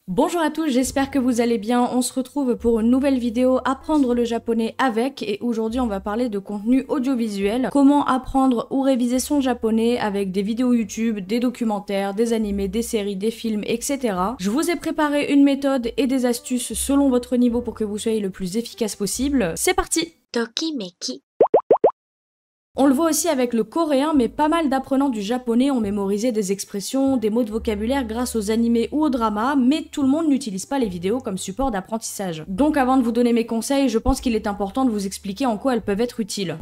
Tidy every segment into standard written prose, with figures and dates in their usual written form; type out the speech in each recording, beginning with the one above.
Bonjour à tous, j'espère que vous allez bien. On se retrouve pour une nouvelle vidéo apprendre le japonais avec, et aujourd'hui on va parler de contenu audiovisuel. Comment apprendre ou réviser son japonais avec des vidéos YouTube, des documentaires, des animés, des séries, des films, etc. Je vous ai préparé une méthode et des astuces selon votre niveau pour que vous soyez le plus efficace possible. C'est parti! Tokimeki. On le voit aussi avec le coréen, mais pas mal d'apprenants du japonais ont mémorisé des expressions, des mots de vocabulaire grâce aux animés ou aux dramas, mais tout le monde n'utilise pas les vidéos comme support d'apprentissage. Donc avant de vous donner mes conseils, je pense qu'il est important de vous expliquer en quoi elles peuvent être utiles.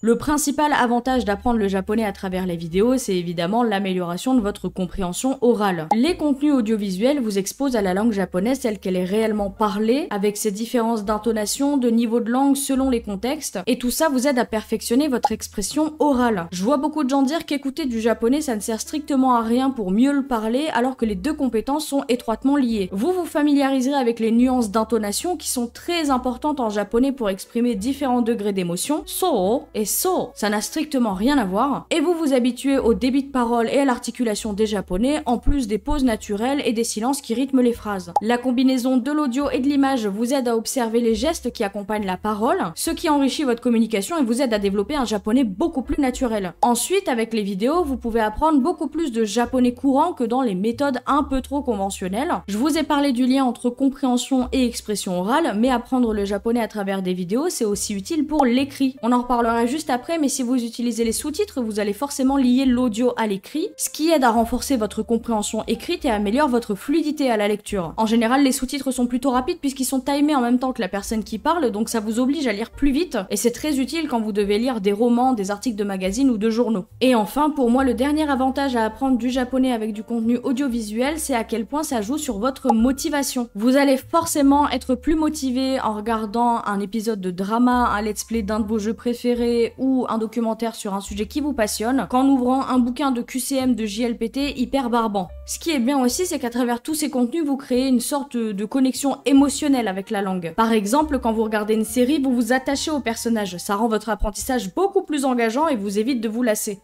Le principal avantage d'apprendre le japonais à travers les vidéos, c'est évidemment l'amélioration de votre compréhension orale. Les contenus audiovisuels vous exposent à la langue japonaise telle qu'elle est réellement parlée, avec ses différences d'intonation, de niveau de langue selon les contextes, et tout ça vous aide à perfectionner votre expression orale. Je vois beaucoup de gens dire qu'écouter du japonais ça ne sert strictement à rien pour mieux le parler, alors que les deux compétences sont étroitement liées. Vous vous familiariserez avec les nuances d'intonation qui sont très importantes en japonais pour exprimer différents degrés d'émotion, so et so, ça n'a strictement rien à voir, et vous vous habituez au débit de parole et à l'articulation des japonais, en plus des pauses naturelles et des silences qui rythment les phrases. La combinaison de l'audio et de l'image vous aide à observer les gestes qui accompagnent la parole, ce qui enrichit votre communication et vous aide à développer un japonais beaucoup plus naturel. Ensuite, avec les vidéos, vous pouvez apprendre beaucoup plus de japonais courant que dans les méthodes un peu trop conventionnelles. Je vous ai parlé du lien entre compréhension et expression orale, mais apprendre le japonais à travers des vidéos, c'est aussi utile pour l'écrit. On en reparlera juste après, mais si vous utilisez les sous-titres, vous allez forcément lier l'audio à l'écrit, ce qui aide à renforcer votre compréhension écrite et améliore votre fluidité à la lecture. En général, les sous-titres sont plutôt rapides puisqu'ils sont timés en même temps que la personne qui parle, donc ça vous oblige à lire plus vite, et c'est très utile quand vous devez lire des romans, des articles de magazines ou de journaux. Et enfin, pour moi, le dernier avantage à apprendre du japonais avec du contenu audiovisuel, c'est à quel point ça joue sur votre motivation. Vous allez forcément être plus motivé en regardant un épisode de drama, un let's play d'un de vos jeux préférés, ou un documentaire sur un sujet qui vous passionne, qu'en ouvrant un bouquin de QCM de JLPT hyper barbant. Ce qui est bien aussi, c'est qu'à travers tous ces contenus, vous créez une sorte de connexion émotionnelle avec la langue. Par exemple, quand vous regardez une série, vous vous attachez au personnage. Ça rend votre apprentissage beaucoup plus engageant et vous évite de vous lasser.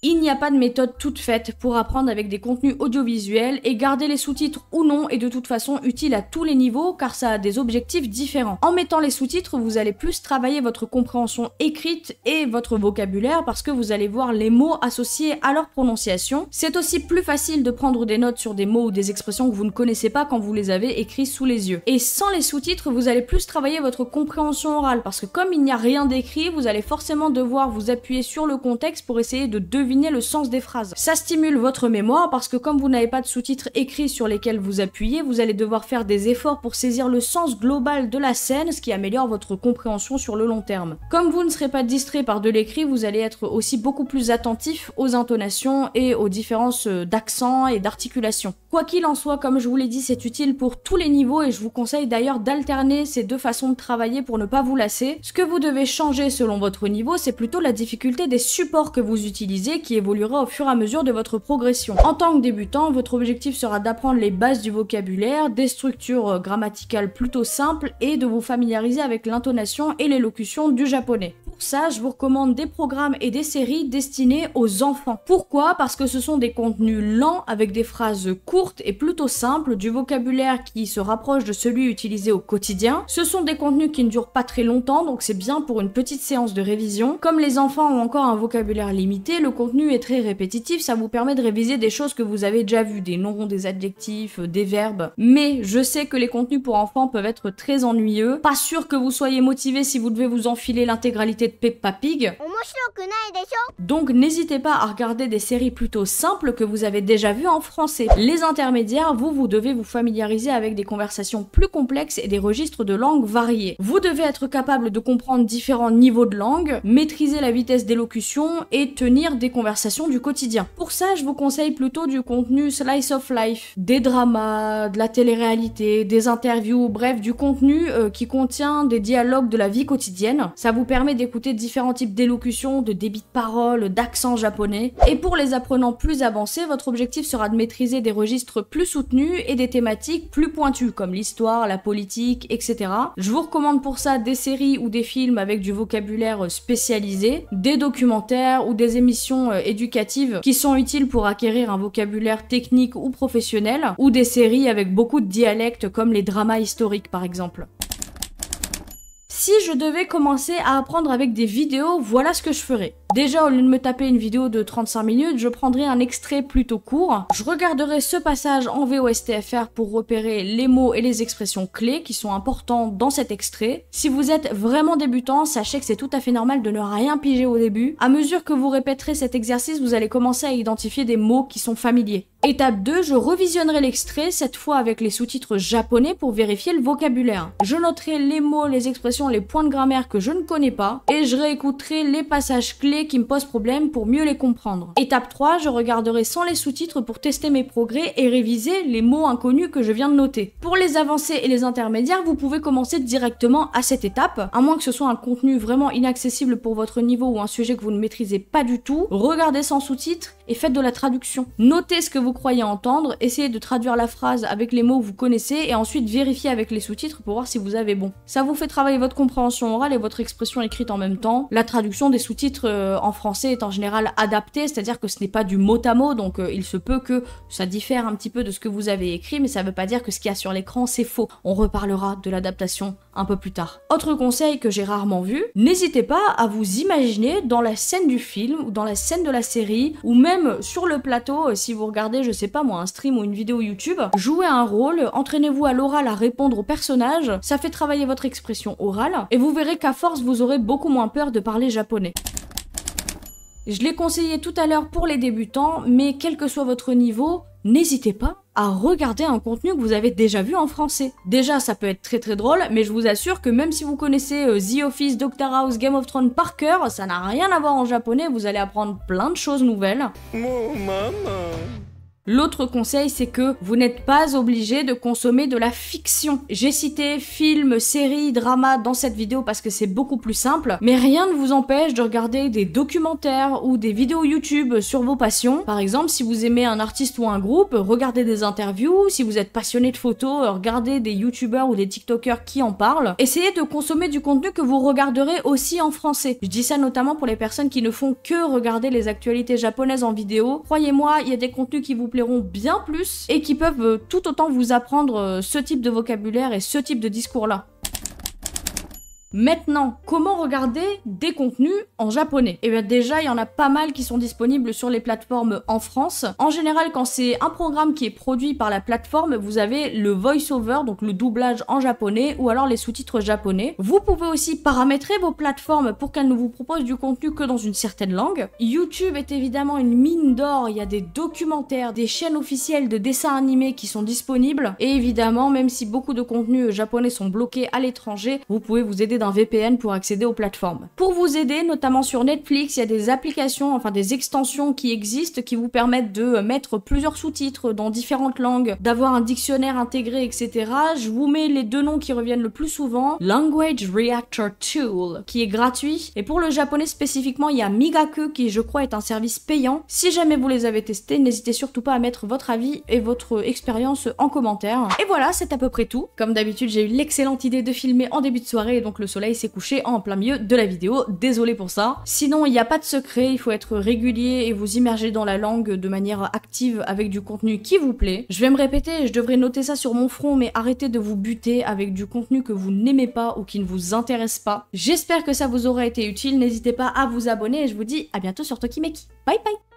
Il n'y a pas de méthode toute faite pour apprendre avec des contenus audiovisuels, et garder les sous-titres ou non est de toute façon utile à tous les niveaux car ça a des objectifs différents. En mettant les sous-titres, vous allez plus travailler votre compréhension écrite et votre vocabulaire parce que vous allez voir les mots associés à leur prononciation. C'est aussi plus facile de prendre des notes sur des mots ou des expressions que vous ne connaissez pas quand vous les avez écrits sous les yeux. Et sans les sous-titres, vous allez plus travailler votre compréhension orale parce que comme il n'y a rien d'écrit, vous allez forcément devoir vous appuyer sur le contexte pour essayer de deviner le sens des phrases. Ça stimule votre mémoire parce que comme vous n'avez pas de sous-titres écrits sur lesquels vous appuyez, vous allez devoir faire des efforts pour saisir le sens global de la scène, ce qui améliore votre compréhension sur le long terme. Comme vous ne serez pas distrait par de l'écrit, vous allez être aussi beaucoup plus attentif aux intonations et aux différences d'accent et d'articulation. Quoi qu'il en soit, comme je vous l'ai dit, c'est utile pour tous les niveaux et je vous conseille d'ailleurs d'alterner ces deux façons de travailler pour ne pas vous lasser. Ce que vous devez changer selon votre niveau, c'est plutôt la difficulté des supports que vous utilisez qui évoluera au fur et à mesure de votre progression. En tant que débutant, votre objectif sera d'apprendre les bases du vocabulaire, des structures grammaticales plutôt simples et de vous familiariser avec l'intonation et l'élocution du japonais. Pour ça, je vous recommande des programmes et des séries destinés aux enfants. Pourquoi? Parce que ce sont des contenus lents avec des phrases courtes et plutôt simples, du vocabulaire qui se rapproche de celui utilisé au quotidien. Ce sont des contenus qui ne durent pas très longtemps, donc c'est bien pour une petite séance de révision. Comme les enfants ont encore un vocabulaire limité, le contenu est très répétitif, ça vous permet de réviser des choses que vous avez déjà vues, des noms, des adjectifs, des verbes. Mais je sais que les contenus pour enfants peuvent être très ennuyeux. Pas sûr que vous soyez motivé si vous devez vous enfiler l'intégralité de Peppa Pig. Donc n'hésitez pas à regarder des séries plutôt simples que vous avez déjà vues en français. Les intermédiaires, vous devez vous familiariser avec des conversations plus complexes et des registres de langue variés. Vous devez être capable de comprendre différents niveaux de langue, maîtriser la vitesse d'élocution et tenir des conversations du quotidien. Pour ça, je vous conseille plutôt du contenu slice of life, des dramas, de la télé-réalité, des interviews, bref, du contenu qui contient des dialogues de la vie quotidienne. Ça vous permet d'écouter écouter différents types d'élocution, de débit de parole, d'accent japonais. Et pour les apprenants plus avancés, votre objectif sera de maîtriser des registres plus soutenus et des thématiques plus pointues, comme l'histoire, la politique, etc. Je vous recommande pour ça des séries ou des films avec du vocabulaire spécialisé, des documentaires ou des émissions éducatives qui sont utiles pour acquérir un vocabulaire technique ou professionnel, ou des séries avec beaucoup de dialectes comme les dramas historiques par exemple. Si je devais commencer à apprendre avec des vidéos, voilà ce que je ferais. Déjà, au lieu de me taper une vidéo de 35 minutes, je prendrais un extrait plutôt court. Je regarderai ce passage en VOSTFR pour repérer les mots et les expressions clés qui sont importants dans cet extrait. Si vous êtes vraiment débutant, sachez que c'est tout à fait normal de ne rien piger au début. À mesure que vous répéterez cet exercice, vous allez commencer à identifier des mots qui sont familiers. Étape 2, je revisionnerai l'extrait, cette fois avec les sous-titres japonais pour vérifier le vocabulaire. Je noterai les mots, les expressions, les points de grammaire que je ne connais pas et je réécouterai les passages clés qui me posent problème pour mieux les comprendre. Étape 3, je regarderai sans les sous-titres pour tester mes progrès et réviser les mots inconnus que je viens de noter. Pour les avancés et les intermédiaires, vous pouvez commencer directement à cette étape, à moins que ce soit un contenu vraiment inaccessible pour votre niveau ou un sujet que vous ne maîtrisez pas du tout. Regardez sans sous-titres et faites de la traduction. Notez ce que vous croyez entendre, essayez de traduire la phrase avec les mots que vous connaissez et ensuite vérifiez avec les sous-titres pour voir si vous avez bon. Ça vous fait travailler votre compréhension orale et votre expression écrite en même temps. La traduction des sous-titres en français est en général adaptée, c'est-à-dire que ce n'est pas du mot à mot, donc il se peut que ça diffère un petit peu de ce que vous avez écrit, mais ça veut pas dire que ce qu'il y a sur l'écran c'est faux. On reparlera de l'adaptation un peu plus tard. Autre conseil que j'ai rarement vu, n'hésitez pas à vous imaginer dans la scène du film ou dans la scène de la série ou même sur le plateau si vous regardez, je sais pas moi, un stream ou une vidéo YouTube, jouez un rôle, entraînez-vous à l'oral à répondre aux personnages, ça fait travailler votre expression orale et vous verrez qu'à force vous aurez beaucoup moins peur de parler japonais. Je l'ai conseillé tout à l'heure pour les débutants, mais quel que soit votre niveau, n'hésitez pas à regarder un contenu que vous avez déjà vu en français. Déjà, ça peut être très très drôle, mais je vous assure que même si vous connaissez The Office, Doctor House, Game of Thrones par cœur, ça n'a rien à voir en japonais, vous allez apprendre plein de choses nouvelles. L'autre conseil, c'est que vous n'êtes pas obligé de consommer de la fiction. J'ai cité films, séries, dramas dans cette vidéo parce que c'est beaucoup plus simple, mais rien ne vous empêche de regarder des documentaires ou des vidéos YouTube sur vos passions. Par exemple, si vous aimez un artiste ou un groupe, regardez des interviews. Si vous êtes passionné de photos, regardez des YouTubeurs ou des TikTokers qui en parlent. Essayez de consommer du contenu que vous regarderez aussi en français. Je dis ça notamment pour les personnes qui ne font que regarder les actualités japonaises en vidéo. Croyez-moi, il y a des contenus qui vous plairont bien plus et qui peuvent tout autant vous apprendre ce type de vocabulaire et ce type de discours-là. Maintenant, comment regarder des contenus en japonais? Et bien déjà, il y en a pas mal qui sont disponibles sur les plateformes en France. En général, quand c'est un programme qui est produit par la plateforme, vous avez le voice-over, donc le doublage en japonais, ou alors les sous-titres japonais. Vous pouvez aussi paramétrer vos plateformes pour qu'elles ne vous proposent du contenu que dans une certaine langue. YouTube est évidemment une mine d'or, il y a des documentaires, des chaînes officielles de dessins animés qui sont disponibles. Et évidemment, même si beaucoup de contenus japonais sont bloqués à l'étranger, vous pouvez vous aider d'un VPN pour accéder aux plateformes. Pour vous aider, notamment sur Netflix, il y a des applications, enfin des extensions qui existent qui vous permettent de mettre plusieurs sous-titres dans différentes langues, d'avoir un dictionnaire intégré, etc. Je vous mets les deux noms qui reviennent le plus souvent. Language Reactor Tool, qui est gratuit. Et pour le japonais spécifiquement, il y a Migaku, qui je crois est un service payant. Si jamais vous les avez testés, n'hésitez surtout pas à mettre votre avis et votre expérience en commentaire. Et voilà, c'est à peu près tout. Comme d'habitude, j'ai eu l'excellente idée de filmer en début de soirée, et donc le soleil s'est couché en plein milieu de la vidéo, désolé pour ça. Sinon, il n'y a pas de secret, il faut être régulier et vous immerger dans la langue de manière active avec du contenu qui vous plaît. Je vais me répéter, je devrais noter ça sur mon front, mais arrêtez de vous buter avec du contenu que vous n'aimez pas ou qui ne vous intéresse pas. J'espère que ça vous aura été utile, n'hésitez pas à vous abonner et je vous dis à bientôt sur Tokimeki. Bye bye!